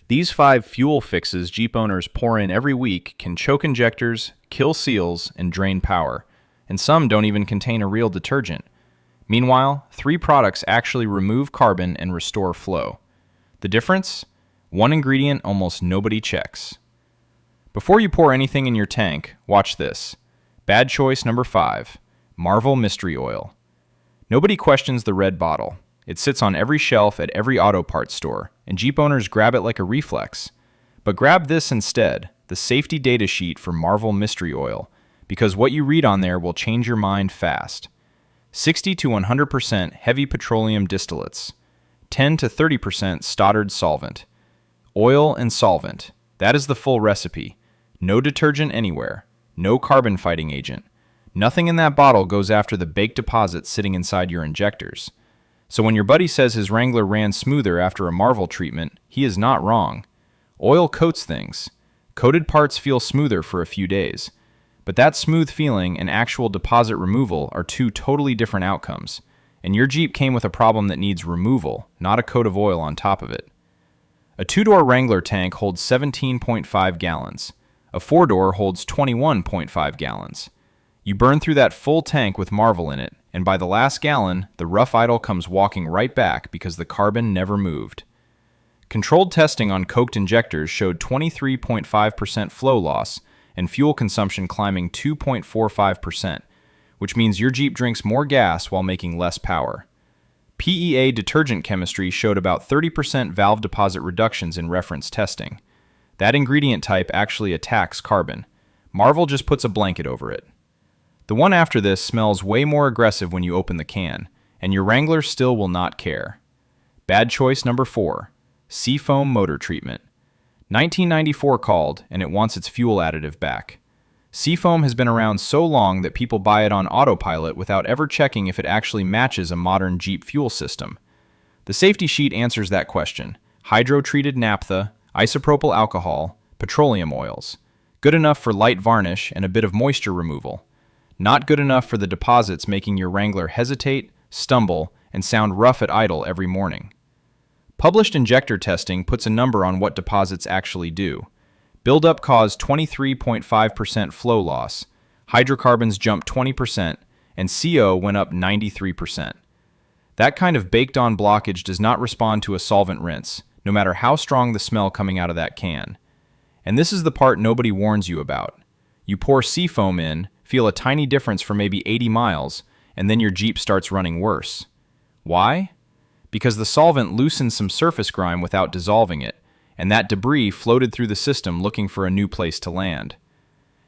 These 5 fuel fixes Jeep owners pour in every week can choke injectors, kill seals, and drain power, and some don't even contain a real detergent. Meanwhile, 3 products actually remove carbon and restore flow. The difference? One ingredient almost nobody checks. Before you pour anything in your tank, watch this. Bad choice number 5, Marvel Mystery Oil. Nobody questions the red bottle. It sits on every shelf at every auto parts store, and Jeep owners grab it like a reflex. But grab this instead, the safety data sheet for Marvel Mystery Oil, because what you read on there will change your mind fast. 60 to 100% heavy petroleum distillates, 10 to 30% Stoddard solvent. Oil and solvent, that is the full recipe. No detergent anywhere, no carbon fighting agent. Nothing in that bottle goes after the baked deposits sitting inside your injectors. So when your buddy says his Wrangler ran smoother after a Marvel treatment, he is not wrong. Oil coats things. Coated parts feel smoother for a few days. But that smooth feeling and actual deposit removal are 2 totally different outcomes. And your Jeep came with a problem that needs removal, not a coat of oil on top of it. A 2-door Wrangler tank holds 17.5 gallons. A 4-door holds 21.5 gallons. You burn through that full tank with Marvel in it, and by the last gallon, the rough idol comes walking right back because the carbon never moved. Controlled testing on coked injectors showed 23.5% flow loss and fuel consumption climbing 2.45%, which means your Jeep drinks more gas while making less power. PEA detergent chemistry showed about 30% valve deposit reductions in reference testing. That ingredient type actually attacks carbon. Marvel just puts a blanket over it. The one after this smells way more aggressive when you open the can, and your Wrangler still will not care. Bad choice number 4, Seafoam motor treatment. 1994 called, and it wants its fuel additive back. Seafoam has been around so long that people buy it on autopilot without ever checking if it actually matches a modern Jeep fuel system. The safety sheet answers that question. Hydro-treated naphtha, isopropyl alcohol, petroleum oils. Good enough for light varnish and a bit of moisture removal. Not good enough for the deposits making your Wrangler hesitate, stumble, and sound rough at idle every morning. Published injector testing puts a number on what deposits actually do. Buildup caused 23.5% flow loss, hydrocarbons jumped 20%, and CO went up 93%. That kind of baked-on blockage does not respond to a solvent rinse, no matter how strong the smell coming out of that can. And this is the part nobody warns you about. You pour Seafoam in, feel a tiny difference for maybe 80 miles, and then your Jeep starts running worse. Why? Because the solvent loosens some surface grime without dissolving it, and that debris floated through the system looking for a new place to land.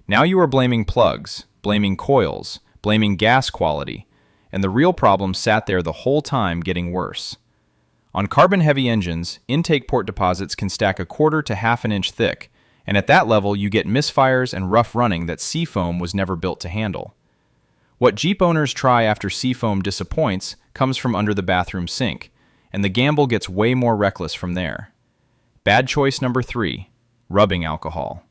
Now you are blaming plugs, blaming coils, blaming gas quality, and the real problem sat there the whole time getting worse. On carbon-heavy engines, intake port deposits can stack 1/4 to 1/2 inch thick, and at that level you get misfires and rough running that Seafoam was never built to handle. What Jeep owners try after Seafoam disappoints comes from under the bathroom sink, and the gamble gets way more reckless from there. Bad choice number 3, rubbing alcohol.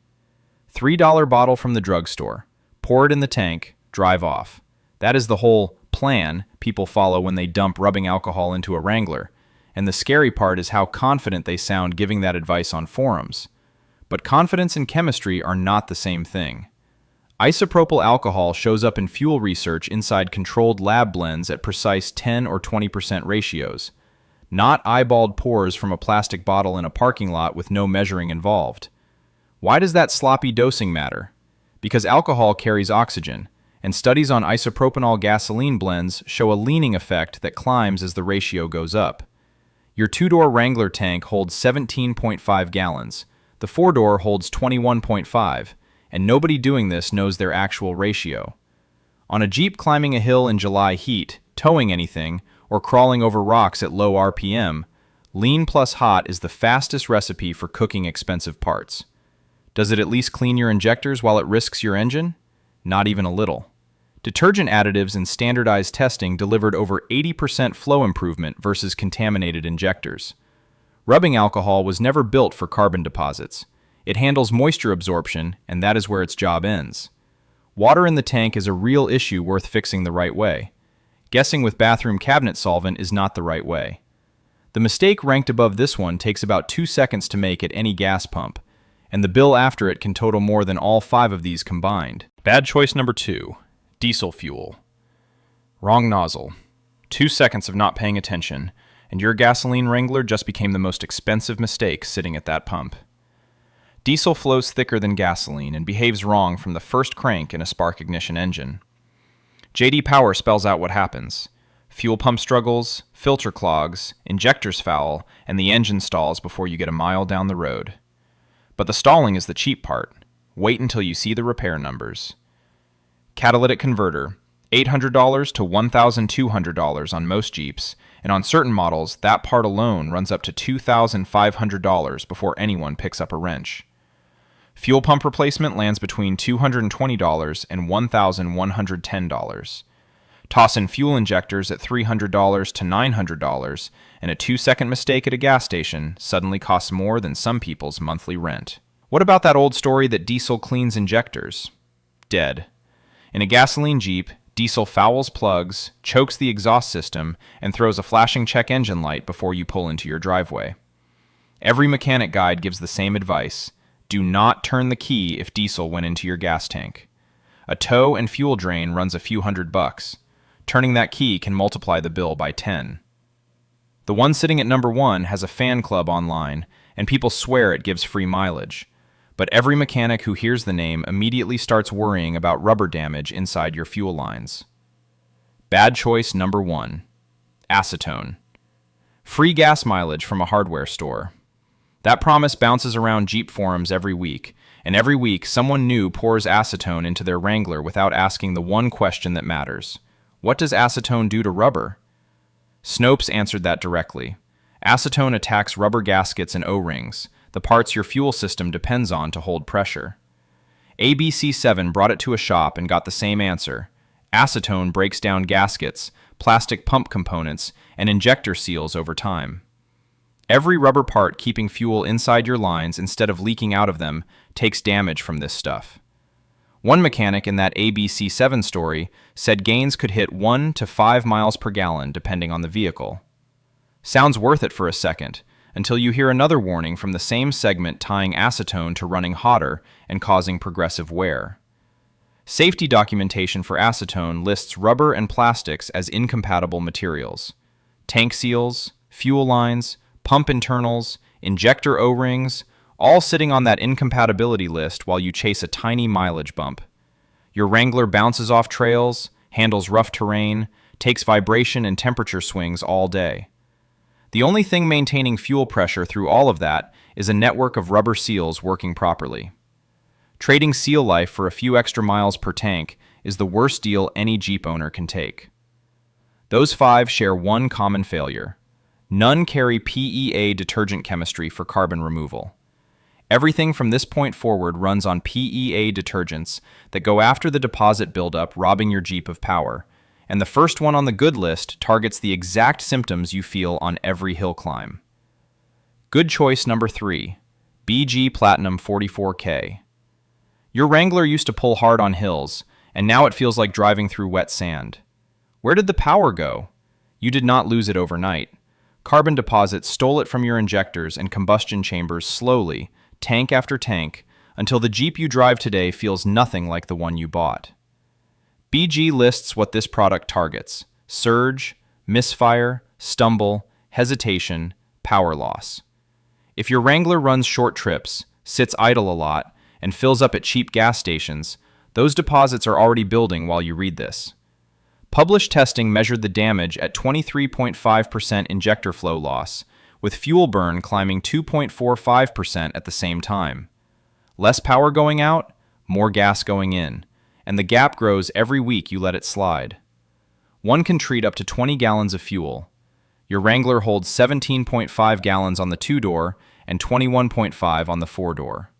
$3 bottle from the drugstore. Pour it in the tank, drive off. That is the whole plan people follow when they dump rubbing alcohol into a Wrangler, and the scary part is how confident they sound giving that advice on forums. But confidence and chemistry are not the same thing. Isopropyl alcohol shows up in fuel research inside controlled lab blends at precise 10 or 20% ratios, not eyeballed pours from a plastic bottle in a parking lot with no measuring involved. Why does that sloppy dosing matter? Because alcohol carries oxygen, and studies on isopropanol gasoline blends show a leaning effect that climbs as the ratio goes up. Your 2-door Wrangler tank holds 17.5 gallons. The 4-door holds 21.5, and nobody doing this knows their actual ratio. On a Jeep climbing a hill in July heat, towing anything, or crawling over rocks at low RPM, lean plus hot is the fastest recipe for cooking expensive parts. Does it at least clean your injectors while it risks your engine? Not even a little. Detergent additives in standardized testing delivered over 80% flow improvement versus contaminated injectors. Rubbing alcohol was never built for carbon deposits. It handles moisture absorption, and that is where its job ends. Water in the tank is a real issue worth fixing the right way. Guessing with bathroom cabinet solvent is not the right way. The mistake ranked above this one takes about 2 seconds to make at any gas pump, and the bill after it can total more than all 5 of these combined. Bad choice number 2, diesel fuel. Wrong nozzle. 2 seconds of not paying attention, and your gasoline Wrangler just became the most expensive mistake sitting at that pump. Diesel flows thicker than gasoline and behaves wrong from the first crank in a spark ignition engine. JD Power spells out what happens. Fuel pump struggles, filter clogs, injectors foul, and the engine stalls before you get a mile down the road. But the stalling is the cheap part. Wait until you see the repair numbers. Catalytic converter, $800 to $1,200 on most Jeeps, and on certain models, that part alone runs up to $2,500 before anyone picks up a wrench. Fuel pump replacement lands between $220 and $1,110. Toss in fuel injectors at $300 to $900, and a 2-second mistake at a gas station suddenly costs more than some people's monthly rent. What about that old story that diesel cleans injectors? Dead. In a gasoline Jeep, diesel fouls plugs, chokes the exhaust system, and throws a flashing check engine light before you pull into your driveway. Every mechanic guide gives the same advice. Do not turn the key if diesel went into your gas tank. A tow and fuel drain runs a few $100. Turning that key can multiply the bill by 10. The one sitting at number 1 has a fan club online, and people swear it gives free mileage. But every mechanic who hears the name immediately starts worrying about rubber damage inside your fuel lines. Bad choice number 1. Acetone. Free gas mileage from a hardware store. That promise bounces around Jeep forums every week, and every week someone new pours acetone into their Wrangler without asking the one question that matters. What does acetone do to rubber? Snopes answered that directly. Acetone attacks rubber gaskets and O-rings, the parts your fuel system depends on to hold pressure. ABC7 brought it to a shop and got the same answer. Acetone breaks down gaskets, plastic pump components, and injector seals over time. Every rubber part keeping fuel inside your lines instead of leaking out of them takes damage from this stuff. One mechanic in that ABC7 story said gains could hit 1 to 5 miles per gallon depending on the vehicle. Sounds worth it for a second, until you hear another warning from the same segment tying acetone to running hotter and causing progressive wear. Safety documentation for acetone lists rubber and plastics as incompatible materials. Tank seals, fuel lines, pump internals, injector O-rings, all sitting on that incompatibility list while you chase a tiny mileage bump. Your Wrangler bounces off trails, handles rough terrain, takes vibration and temperature swings all day. The only thing maintaining fuel pressure through all of that is a network of rubber seals working properly. Trading seal life for a few extra miles per tank is the worst deal any Jeep owner can take. Those 5 share one common failure. None carry PEA detergent chemistry for carbon removal. Everything from this point forward runs on PEA detergents that go after the deposit buildup, robbing your Jeep of power, and the first one on the good list targets the exact symptoms you feel on every hill climb. Good choice number 3, BG Platinum 44K. Your Wrangler used to pull hard on hills, and now it feels like driving through wet sand. Where did the power go? You did not lose it overnight. Carbon deposits stole it from your injectors and combustion chambers slowly, tank after tank, until the Jeep you drive today feels nothing like the one you bought. BG lists what this product targets: surge, misfire, stumble, hesitation, power loss. If your Wrangler runs short trips, sits idle a lot, and fills up at cheap gas stations, those deposits are already building while you read this. Published testing measured the damage at 23.5% injector flow loss, with fuel burn climbing 2.45% at the same time. Less power going out, more gas going in, and the gap grows every week you let it slide. One can treat up to 20 gallons of fuel. Your Wrangler holds 17.5 gallons on the 2-door and 21.5 on the 4-door.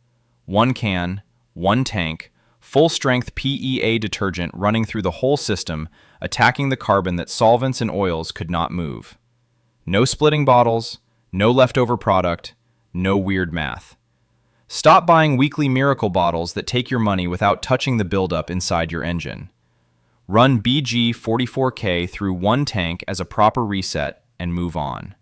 One can, one tank, full-strength PEA detergent running through the whole system, attacking the carbon that solvents and oils could not move. No splitting bottles, no leftover product, no weird math. Stop buying weekly miracle bottles that take your money without touching the buildup inside your engine. Run BG 44K through one tank as a proper reset and move on.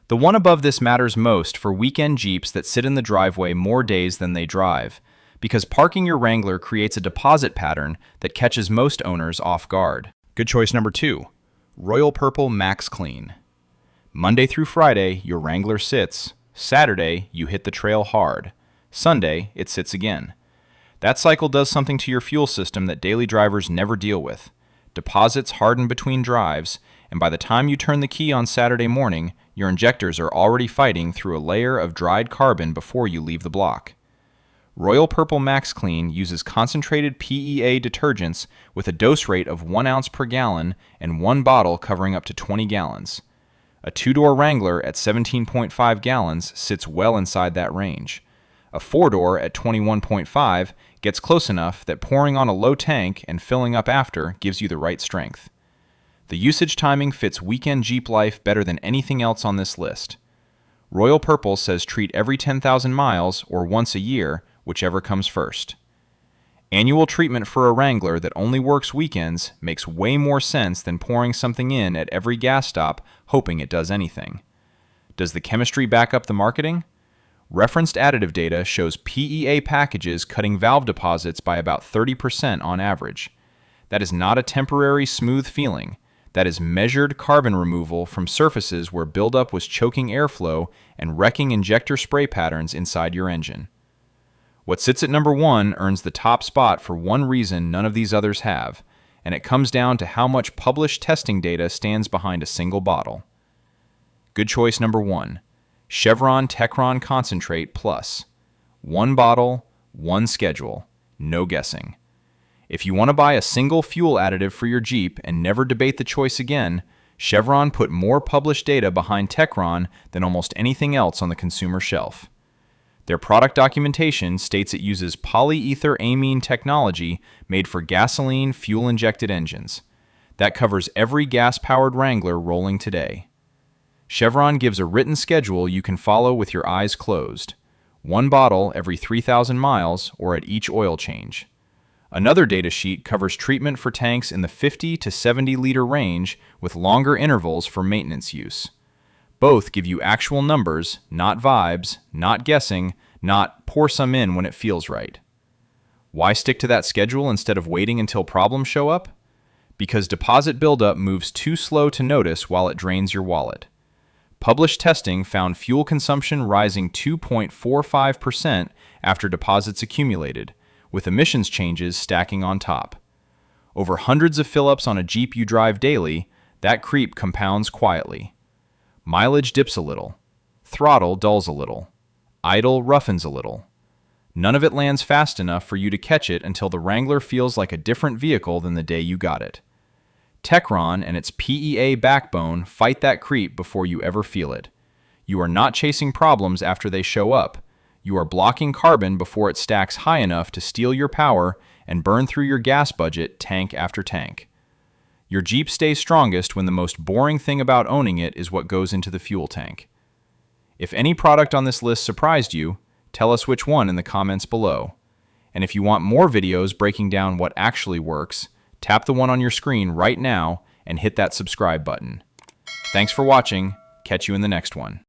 The one above this matters most for weekend Jeeps that sit in the driveway more days than they drive, because parking your Wrangler creates a deposit pattern that catches most owners off guard. Good choice number 2, Royal Purple Max Clean. Monday through Friday, your Wrangler sits. Saturday, you hit the trail hard. Sunday, it sits again. That cycle does something to your fuel system that daily drivers never deal with. Deposits harden between drives, and by the time you turn the key on Saturday morning, your injectors are already fighting through a layer of dried carbon before you leave the block. Royal Purple Max Clean uses concentrated PEA detergents with a dose rate of 1 ounce per gallon and one bottle covering up to 20 gallons. A 2-door Wrangler at 17.5 gallons sits well inside that range. A 4-door at 21.5 gets close enough that pouring on a low tank and filling up after gives you the right strength. The usage timing fits weekend Jeep life better than anything else on this list. Royal Purple says treat every 10,000 miles or once a year, whichever comes first. Annual treatment for a Wrangler that only works weekends makes way more sense than pouring something in at every gas stop hoping it does anything. Does the chemistry back up the marketing? Referenced additive data shows PEA packages cutting valve deposits by about 30% on average. That is not a temporary smooth feeling. That is measured carbon removal from surfaces where buildup was choking airflow and wrecking injector spray patterns inside your engine. What sits at number 1 earns the top spot for one reason none of these others have, and it comes down to how much published testing data stands behind a single bottle. Good choice number 1, Chevron Techron Concentrate Plus. 1 bottle, 1 schedule, no guessing. If you want to buy a single fuel additive for your Jeep and never debate the choice again, Chevron put more published data behind Techron than almost anything else on the consumer shelf. Their product documentation states it uses polyethylamine technology made for gasoline fuel-injected engines. That covers every gas-powered Wrangler rolling today. Chevron gives a written schedule you can follow with your eyes closed. 1 bottle every 3,000 miles or at each oil change. Another data sheet covers treatment for tanks in the 50 to 70 liter range with longer intervals for maintenance use. Both give you actual numbers, not vibes, not guessing, not pour some in when it feels right. Why stick to that schedule instead of waiting until problems show up? Because deposit buildup moves too slow to notice while it drains your wallet. Published testing found fuel consumption rising 2.45% after deposits accumulated, with emissions changes stacking on top. Over hundreds of fill-ups on a Jeep you drive daily, that creep compounds quietly. Mileage dips a little. Throttle dulls a little. Idle roughens a little. None of it lands fast enough for you to catch it until the Wrangler feels like a different vehicle than the day you got it. Techron and its PEA backbone fight that creep before you ever feel it. You are not chasing problems after they show up. You are blocking carbon before it stacks high enough to steal your power and burn through your gas budget tank after tank. Your Jeep stays strongest when the most boring thing about owning it is what goes into the fuel tank. If any product on this list surprised you, tell us which one in the comments below. And if you want more videos breaking down what actually works, tap the one on your screen right now and hit that subscribe button. Thanks for watching. Catch you in the next one.